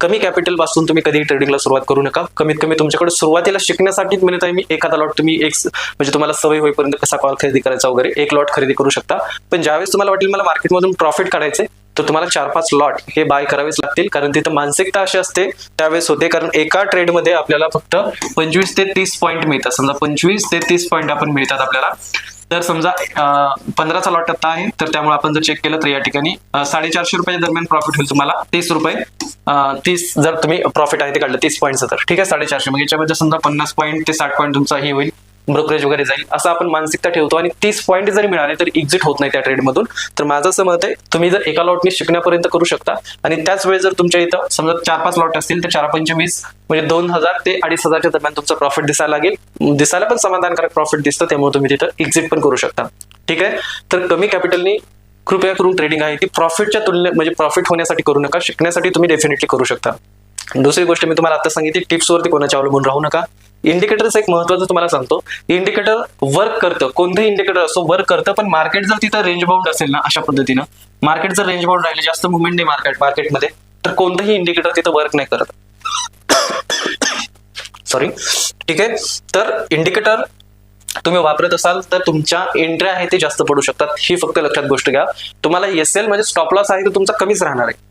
कमी कॅपिटल पासून तुम्ही कधी ट्रेडिंगला सुरुवात करू नका. कमीत कमी तुमच्याकडे सुरुवातीला शिकण्यासाठीच म्हणत आहे मी, एखादा लॉट तुम्ही म्हणजे तुम्हाला सवय होईपर्यंत कसा कॉल खरेदी करायचा वगैरे एक लॉट खरेदी करू शकता. पण ज्यावेळेस तुम्हाला वाटेल मला मार्केटमधून प्रॉफिट काढायचे तर तुम्हाला 4-5 लॉट हे बाय करावेच लागतील, कारण तिथं मानसिकता अशी असते त्यावेळेस होते. कारण एका ट्रेडमध्ये आपल्याला फक्त 25 ते 30 पॉईंट मिळतात. समजा 25 ते 30 पॉईंट आपण मिळतात आपल्याला. तर समजा 15चा लॉट आता आहे, तर त्यामुळे आपण जर चेक केलं तर या ठिकाणी 450 रुपयाच्या दरम्यान प्रॉफिट होईल तुम्हाला. 30 रुपये 30 जर तुम्ही प्रॉफिट आहे ते काढलं 30 पॉईंटचं तर ठीक आहे 450. मग याच्यामध्ये समजा 50 पॉईंट ते 60 पॉईंट तुमचा हे होईल, ब्रोकरेज वगैरे जाईल, असं आपण मानसिकता ठेवतो. आणि 30 पॉईंट जरी मिळाले तरी एक्झिट होत नाही त्या ट्रेडमधून. तर माझं असं मत आहे तुम्ही जर एका लॉटने शिकण्यापर्यंत करू शकता, आणि त्याच वेळेस जर तुमच्या इथं समजा 4-5 लॉट असतील तर 4-5-20 म्हणजे 2000 ते 2500च्या दरम्यान तुमचा प्रॉफिट दिसायला लागेल. दिसायला पण समाधानकारक प्रॉफिट दिसतं, त्यामुळे तुम्ही तिथं एक्झिट पण करू शकता. ठीक आहे. तर कमी कॅपिटलनी कृपया करून ट्रेडिंग आहे ती प्रॉफिटच्या तुलनेत म्हणजे प्रॉफिट होण्यासाठी करू नका, शिकण्यासाठी तुम्ही डेफिनेटली करू शकता. दुसरी गोष्ट मी तुम्हाला आता सांगितली, टिप्सवरती कोणाच्या अवलंबून राहू नका. इंडिकेटरचं एक महत्त्वाचं तुम्हाला सांगतो, इंडिकेटर वर्क करतं, कोणतंही इंडिकेटर असो वर्क करतं, पण मार्केट जर तिथं रेंज बाउंड असेल ना, अशा पद्धतीनं मार्केट जर रेंज बाउंड राहिले, जास्त मुवमेंट नाही मार्केटमध्ये, तर कोणतंही इंडिकेटर तिथं वर्क नाही करत. सॉरी. ठीक आहे. तर इंडिकेटर तुम्ही वापरत असाल तर तुमच्या एंट्र्या आहे ते जास्त पडू शकतात, ही फक्त लक्षात गोष्ट घ्या. तुम्हाला एसएल म्हणजे स्टॉप लॉस आहे तो तुमचा कमीच राहणार आहे.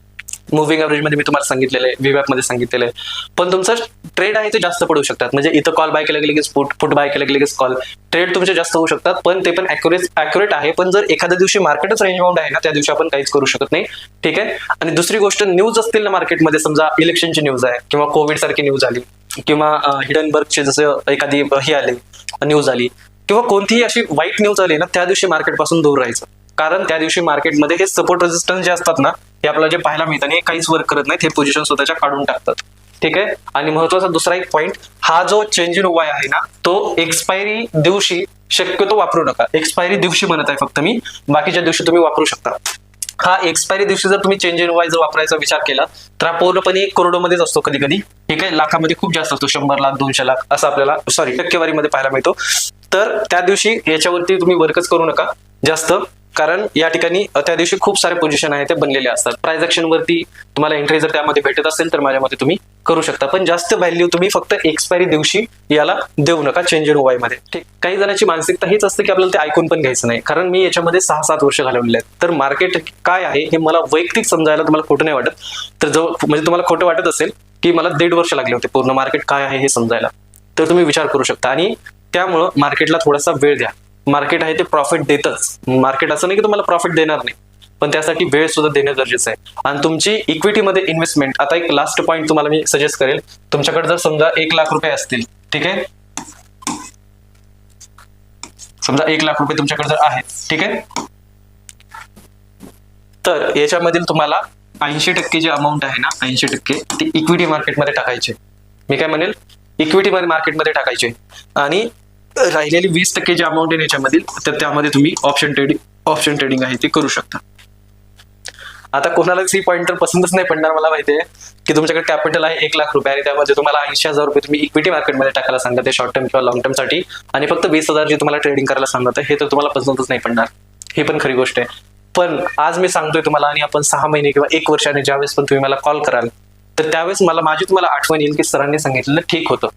मुव्हिंग ॲव्हरेज मध्ये मी तुम्हाला सांगितलेलं आहे, व्हीवॅप मध्ये सांगितलेलं आहे, पण तुमचं ट्रेड आहे ते जास्त पडू शकतात. म्हणजे इथं कॉल बाय केलं लगेच फुट बाय केलं लगेच कॉल, ट्रेड तुमचे जास्त होऊ शकतात, पण ते पण ॲक्युरेट आहे. पण जर एखाद्या दिवशी मार्केटच रेंज बाउंड आहे ना, त्या दिवशी आपण काहीच करू शकत नाही. ठीक आहे. आणि दुसरी गोष्ट, न्यूज असतील ना मार्केटमध्ये, समजा इलेक्शनची न्यूज आहे किंवा कोविड सारखी न्यूज आली किंवा हिडनबर्गचे जसं एखादी ही आली न्यूज आली किंवा कोणतीही अशी वाईट न्यूज आली ना, त्या दिवशी मार्केटपासून दूर राहायचं. कारण त्या दिवशी मार्केटमध्ये हे सपोर्ट रेजिस्टन्स जे असतात ना, हे आपल्याला जे पाहायला मिळतं आणि हे काहीच वर्क करत नाहीत, हे पोझिशन स्वतःच्या काढून टाकतात. ठीक आहे. आणि महत्वाचा दुसरा एक पॉईंट, हा जो चेंज इन वाय आहे ना, तो एक्सपायरी दिवशी शक्यतो वापरू नका. एक्सपायरी दिवशी म्हणत आहे फक्त मी, बाकीच्या दिवशी तुम्ही वापरू शकता. हा एक्सपायरी दिवशी जर तुम्ही चेंज इन वाय जर वापरायचा विचार केला तर हा पूर्णपणे करोडोमध्येच असतो कधी कधी. ठीक आहे. लाखामध्ये खूप जास्त असतो, 100 लाख 200 लाख असं आपल्याला टक्केवारीमध्ये पाहायला मिळतो. तर त्या दिवशी याच्यावरती तुम्ही वर्कच करू नका जास्त, कारण या ठिकाणी त्या दिवशी खूप सारे पोझिशन आहे ते बनलेले असतात. प्राइस ऍक्शन वरती तुम्हाला एंट्री जर त्यामध्ये भेटत असेल तर माझ्या मते तुम्ही करू शकता, पण जास्त व्हॅल्यू तुम्ही फक्त एक्सपायरी दिवशी याला देऊ नका चेंज इन वाय मध्ये. ठीक. काही जणांची मानसिकता हीच असते की आपल्याला ते ऐकून पण घ्यायचं नाही, कारण मी याच्यामध्ये 6-7 वर्ष घालवलेले आहेत. तर मार्केट काय आहे हे मला वैयक्तिक समजायला तुम्हाला खोटं नाही वाटत, तर म्हणजे तुम्हाला खोटं वाटत असेल की मला 1.5 वर्ष लागले होते पूर्ण मार्केट काय आहे हे समजायला, तर तुम्ही विचार करू शकता. आणि त्यामुळं मार्केटला थोडासा वेळ द्या. मार्केट आहे ते प्रॉफिट देतच. मार्केट असं नाही की तुम्हाला प्रॉफिट देणार नाही, पण त्यासाठी वेळ सुद्धा देणं गरजेचं आहे. आणि तुमची इक्विटीमध्ये इन्व्हेस्टमेंट, आता एक लास्ट पॉईंट तुम्हाला मी सजेस्ट करेल, तुमच्याकडे जर समजा 1 लाख रुपये असतील, ठीक आहे, समजा 1 लाख रुपये तुमच्याकडे जर आहेत, ठीक आहे, तर याच्यामधील तुम्हाला 80% जी अमाऊंट आहे ना, 80% ती इक्विटी मार्केटमध्ये टाकायचे. मी काय म्हणेल, इक्विटी मार्केटमध्ये टाकायचे. आणि राहिलेली 20% जी अमाऊंट आहे याच्यामधील, तर त्यामध्ये तुम्ही ऑप्शन ट्रेडिंग आहे ते करू शकता. आता कोणाला 3 पॉइंटर पसंतच नाही पडणार, मला माहिती आहे की तुमच्याकडे कॅपिटल आहे 1 लाख रुपये आणि त्यामध्ये तुम्हाला 80,000 रुपये तुम्ही इक्विटी मार्केटमध्ये टाकायला सांगत आहे शॉर्ट टर्म किंवा लॉंग टर्म साठी, आणि फक्त 20,000 जे तुम्हाला ट्रेडिंग करायला सांगत आहे, हे तर तुम्हाला पसंतच नाही पडणार. ही पण खरी गोष्ट आहे. पण आज मी सांगतोय तुम्हाला, आणि आपण 6 महिने किंवा 1 वर्षाने ज्यावेळेस पण तुम्ही मला कॉल कराल तर त्यावेळेस माझी तुम्हाला आठवण येईल की सरांनी सांगितलेलं ठीक होतं.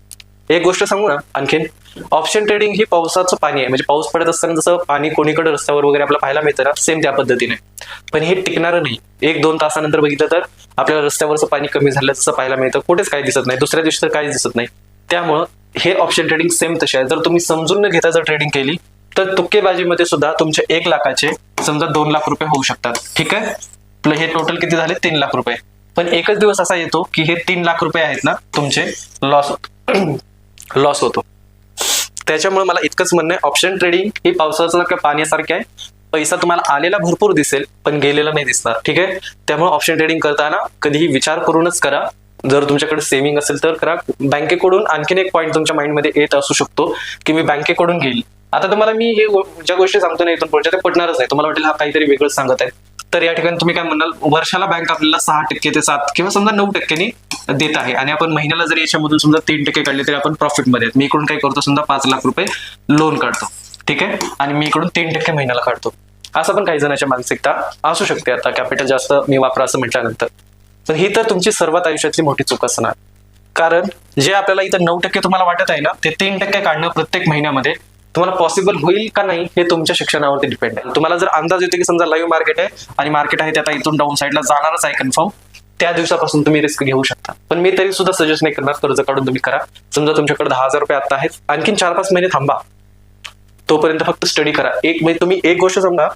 एक गोष्ट सांगू ना आणखीन, ऑप्शन ट्रेडिंग ही पावसाचं पाणी आहे. म्हणजे पाऊस पडत असताना जसं पाणी कोणीकडे रस्त्यावर वगैरे आपल्याला पाहायला मिळतं ना, सेम त्या पद्धतीने. पण हे टिकणारं नाही. 1-2 तासानंतर बघितलं तर आपल्याला रस्त्यावरचं पाणी कमी झालं जसं पाहायला मिळतं, कुठेच काही दिसत नाही, दुसऱ्या दिवशी तर काहीच दिसत नाही. त्यामुळं हे ऑप्शन ट्रेडिंग सेम तसे आहे. जर तुम्ही समजून न घेता जर ट्रेडिंग केली तर तुक्केबाजीमध्ये सुद्धा तुमचे 1 लाखाचे समजा 2 लाख रुपये होऊ शकतात. ठीक आहे. हे टोटल किती झाले, 3 लाख रुपये. पण एकच दिवस असा येतो की हे 3 लाख रुपये आहेत ना तुमचे लॉस होतो. त्याच्यामुळे मला इतकंच म्हणणं आहे, ऑप्शन ट्रेडिंग ही पावसाचं पाण्यासारखे आहे. पैसा तुम्हाला आलेला भरपूर दिसेल पण गेलेला नाही दिसणार. ठीक आहे. त्यामुळे ऑप्शन ट्रेडिंग करताना कधीही विचार करूनच करा. जर तुमच्याकडे सेव्हिंग असेल तर करा. बँकेकडून आणखीन एक पॉईंट तुमच्या माइंडमध्ये येत असू शकतो की मी बँकेकडून घेईल. आता तुम्हाला मी हे ज्या गोष्टी सांगतो ना इथून पुढच्या ते पटणारच नाही. तुम्हाला वाटेल हा काहीतरी वेगळंच सांगत आहे. तर या ठिकाणी तुम्ही काय म्हणाल, वर्षाला बँक आपल्याला 6% ते 7 किंवा समजा 9% देत आहे, आणि आपण महिन्याला जर याच्यामधून समजा 3% काढले तरी आपण प्रॉफिटमध्ये आहेत. मी इकडून काय करतो, समजा 5 लाख रुपये लोन काढतो, ठीक आहे, आणि मी इकडून 3% महिन्याला काढतो. असं पण काही जणांच्या मानसिकता असू शकते. आता कॅपिटल जास्त मी वापरा असं म्हटल्यानंतर पण ही तर तुमची सर्वात आयुष्यातली मोठी चूक असणार. कारण जे आपल्याला इथं 9% तुम्हाला वाटत आहे ना, ते 3% काढणं प्रत्येक महिन्यामध्ये तुम्हाला पॉसिबल होईल का नाही हे तुमच्या शिक्षणावरती डिपेंड आहे. तुम्हाला जर अंदाज येतो की समजा लाईव्ह मार्केट आहे आणि मार्केट आहे ते आता इथून डाऊन साईडला जाणारच आहे कन्फर्म, त्या दिवसापासून तुम्ही रिस्क घेऊ शकता. पण मी तरी सुद्धा सजेस्ट नाही करणार कर्ज काढून तुम्ही करा. समजा तुमच्याकडे 10,000 रुपये आता आहेत, आणखीन 4-5 महिने थांबा, तोपर्यंत फक्त स्टडी करा. म्हणजे तुम्ही एक गोष्ट समजा,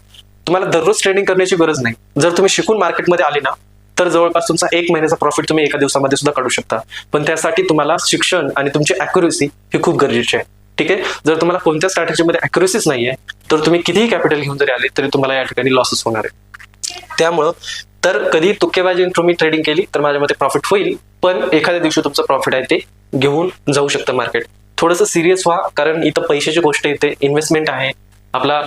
तुम्हाला दररोज ट्रेडिंग करण्याची गरज नाही. जर तुम्ही शिकून मार्केटमध्ये आले ना, तर जवळपास तुमचा 1 महिन्याचा प्रॉफिट तुम्ही एका दिवसामध्ये सुद्धा काढू शकता. पण त्यासाठी तुम्हाला शिक्षण आणि तुमची अॅक्युरेसी ही खूप गरजेची आहे. ठीक आहे. जर तुम्हाला कोणत्या स्ट्रॅटेजीमध्ये अॅक्युरेसीच नाहीये, तर तुम्ही कितीही कॅपिटल घेऊन जरी आले तरी तुम्हाला या ठिकाणी लॉसेस होणार आहे. त्यामुळं तर कधी तुक्केबाजी तुम्ही ट्रेडिंग केली तर माझ्या मते प्रॉफिट होईल, पण एखाद्या दिवशी तुमचं प्रॉफिट आहे ते घेऊन जाऊ शकतं मार्केट. थोडंसं सिरियस व्हा, कारण इथं पैशाची गोष्ट येते, इन्व्हेस्टमेंट आहे आपला.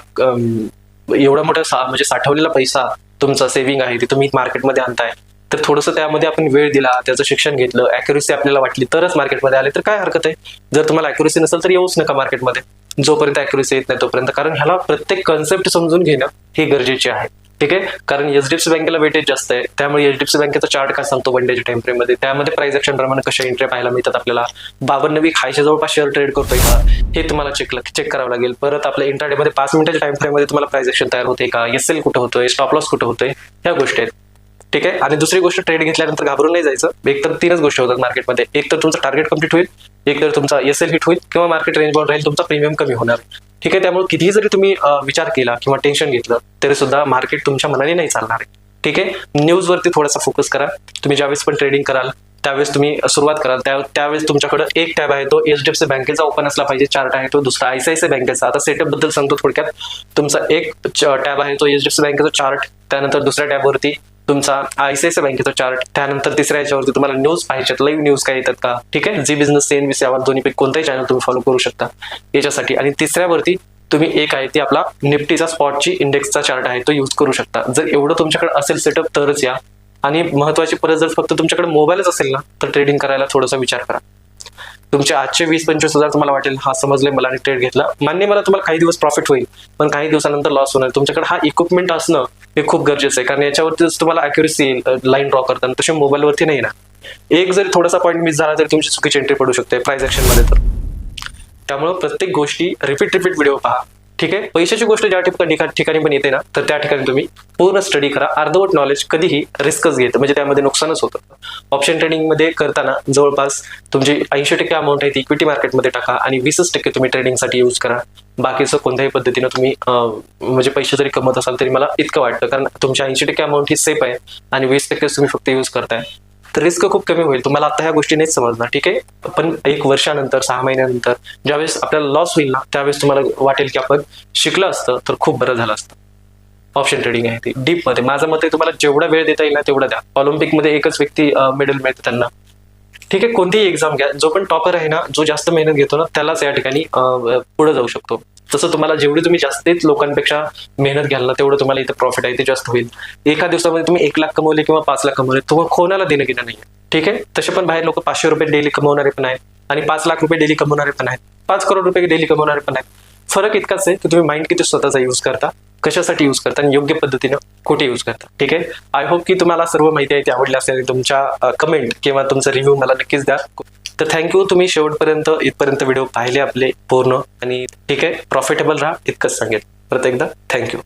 एवढा मोठा म्हणजे साठवलेला पैसा तुमचा सेव्हिंग आहे ते तुम्ही मार्केटमध्ये आणताय, तर थोडंसं त्यामध्ये आपण वेळ दिला, त्याचं शिक्षण घेतलं, अॅक्युरेसी आपल्याला वाटली तरच मार्केटमध्ये आले तर काय हरकत आहे. जर तुम्हाला अॅक्युरेसी नसेल तर येऊच नका मार्केटमध्ये, जोपर्यंत अॅक्युरेसी येत नाही तोपर्यंत. कारण ह्याला प्रत्येक कन्सेप्ट समजून घेणं हे गरजेचे आहे. ठीक आहे. कारण एचडीएफसी बँकेला वेटेज जास्त आहे, त्यामुळे एचडीएफसी बँकेचा चार्ट काय सांगतो 1 डेच्या टाइम फ्रेम मध्ये, त्यामध्ये प्राइस ऍक्शन प्रमाणे कशा एंट्री पाहायला मिळतात आपल्याला. 52 वीक हायच्या जवळपास शेअर ट्रेड करतोय का हे तुम्हाला चेक करावं लागेल. परत आपल्या इंट्राडे मध्ये 5 मिनिटाच्या टाइम फ्रेम मध्ये तुम्हाला प्राइस ऍक्शन तयार होते का, एसएल कुठं होतोय, स्टॉप लॉस कुठं होतोय, ह्या गोष्टी आहेत. ठीक आहे. आणि दुसरी गोष्ट, ट्रेड घेतल्यानंतर घाबरून नाही जायचं. एक तर 3च गोष्टी होतात मार्केटमध्ये, एक तर तुमचं टार्गेट कम्प्लीट होईल, एक तर तुमचा एसएल हिट होईल, किंवा मार्केट रेंज बाउंड राहील, तुमचा प्रीमियम कमी होणार. ठीक आहे. त्यामुळे कितीही जरी तुम्ही विचार केला किंवा टेन्शन घेतलं तरी सुद्धा मार्केट तुमच्या मनाने नाही चालणार आहे. ठीक आहे. न्यूजवरती थोडासा फोकस करा. तुम्ही ज्यावेळेस पण ट्रेडिंग कराल त्यावेळेस तुम्ही सुरुवात कराल त्यावेळेस तुमच्याकडे एक टॅब आहे तो एचडीएफसी बँकेचा ओपन असला पाहिजे, चार्ट आहे तो दुसरा आयसीआयसीआय बँकेचा. आता सेटअप बद्दल सांगतो थोडक्यात. तुमचा एक टॅब आहे तो एचडीएफसी बँकेचा चार्ट, त्यानंतर दुसऱ्या टॅबवरती तुमचा आयसीआयसीआय बँकेचा चार्ट, त्यानंतर तिसऱ्या याच्यावरती तुम्हाला न्यूज पाहिजेत, लाईव्ह न्यूज काय येतात का. ठीक आहे. जी बिझनेस, सीएनबीसी आवाज दोन्हीपैकी कोणताही चॅनल तुम्ही फॉलो करू शकता याच्यासाठी. आणि तिसऱ्यावरती तुम्ही एक आहे ती आपला निफ्टीचा स्पॉटची इंडेक्सचा चार्ट आहे तो यूज करू शकता. जर एवढं तुमच्याकडे असेल सेटअप तरच या. आणि महत्वाची परत, जर फक्त तुमच्याकडे मोबाईलच असेल ना तर ट्रेडिंग करायला थोडासा विचार करा. तुमचे आजचे 20-25 हजार तुम्हाला वाटेल हा समजले मला आणि ट्रेड घेतला, मान्य, मला तुम्हाला काही दिवस प्रॉफिट होईल पण काही दिवसानंतर लॉस होणार. तुमच्याकडे हा इक्विपमेंट असणं हे खूप गरजेचं आहे, कारण याच्यावरतीच तुम्हाला अॅक्युरेसी येईल लाईन ड्रॉ करताना, तसे मोबाईलवरती नाही ना. एक जरी थोडासा पॉईंट मिस झाला तरी तुमची चुकीची एंट्री पडू शकते प्राइस ऍक्शन मध्ये. तर त्यामुळे प्रत्येक गोष्टी रिपीट व्हिडिओ पहा. ठीक आहे. पैशाची गोष्ट ज्या ठिकाणी पण येते ना तर त्या ठिकाणी तुम्ही पूर्ण स्टडी करा. अर्धवट नॉलेज कधीही रिस्कच घेतं, म्हणजे त्यामध्ये नुकसानच होतं. ऑप्शन ट्रेडिंग मध्ये करताना जवळपास तुमची 80% अमाऊंट आहे ती इक्विटी मार्केटमध्ये टाका आणि 20% तुम्ही ट्रेडिंगसाठी यूज करा. बाकीचं कोणत्याही पद्धतीनं तुम्ही म्हणजे पैसे जरी कमवत असाल तरी मला इतकं वाटतं, कारण तुमची 80% अमाऊंट ही सेफ आहे आणि 20% तुम्ही फक्त यूज करताय, तर रिस्क खूप कमी होईल. तुम्हाला आता ह्या गोष्टी नाहीच समजणार. ठीक आहे. पण 1 वर्षानंतर, 6 महिन्यानंतर ज्यावेळेस आपल्याला लॉस होईल ना त्यावेळेस तुम्हाला वाटेल की आपण शिकलं असतं तर खूप बरं झालं असतं. ऑप्शन ट्रेडिंग आहे ती डीप मध्ये. माझं मत आहे तुम्हाला जेवढा वेळ देता येईल ना तेवढा द्या. ऑलिम्पिकमध्ये एकच व्यक्ती मेडल मिळते त्यांना. ठीक आहे. कोणतीही एक्झाम घ्या, जो पण टॉपर आहे ना, जो जास्त मेहनत घेतो ना त्यालाच या ठिकाणी पुढे जाऊ शकतो. तसं तुम्हाला जेवढी तुम्ही जास्तीच लोकांपेक्षा मेहनत घ्याल ना तेवढं तुम्हाला इथं प्रॉफिट आहे ते जास्त होईल. एका दिवसामध्ये तुम्ही 1 लाख कमवले किंवा 5 लाख कमवले, तुम्हाला कोणाला देणं घेणं नाही. ठीक आहे. तसे पण बाहेर लोक 500 रुपये डेली कमवणारे पण आहेत आणि 5 लाख रुपये डेली कमवणारे पण आहेत, 5 करोड रुपये डेली कमवणारे पण आहेत. फरक इतकाच आहे की तुम्ही माइंड किती स्वतःचा यूज करता, कशासाठी यूज करता आणि योग्य पद्धतीनं कुठे यूज करता. ठीक आहे. आय होप की तुम्हाला सर्व माहिती आहे ती आवडली असेल. तुमच्या कमेंट किंवा तुमचा रिव्ह्यू मला नक्कीच द्या. तर थँक्यू, तुम्ही शेवटपर्यंत इथपर्यंत व्हिडिओ पाहिले आपले पूर्ण. आणि ठीक आहे, प्रॉफिटेबल राहा इतकंच सांगेल. परत एकदा थँक्यू.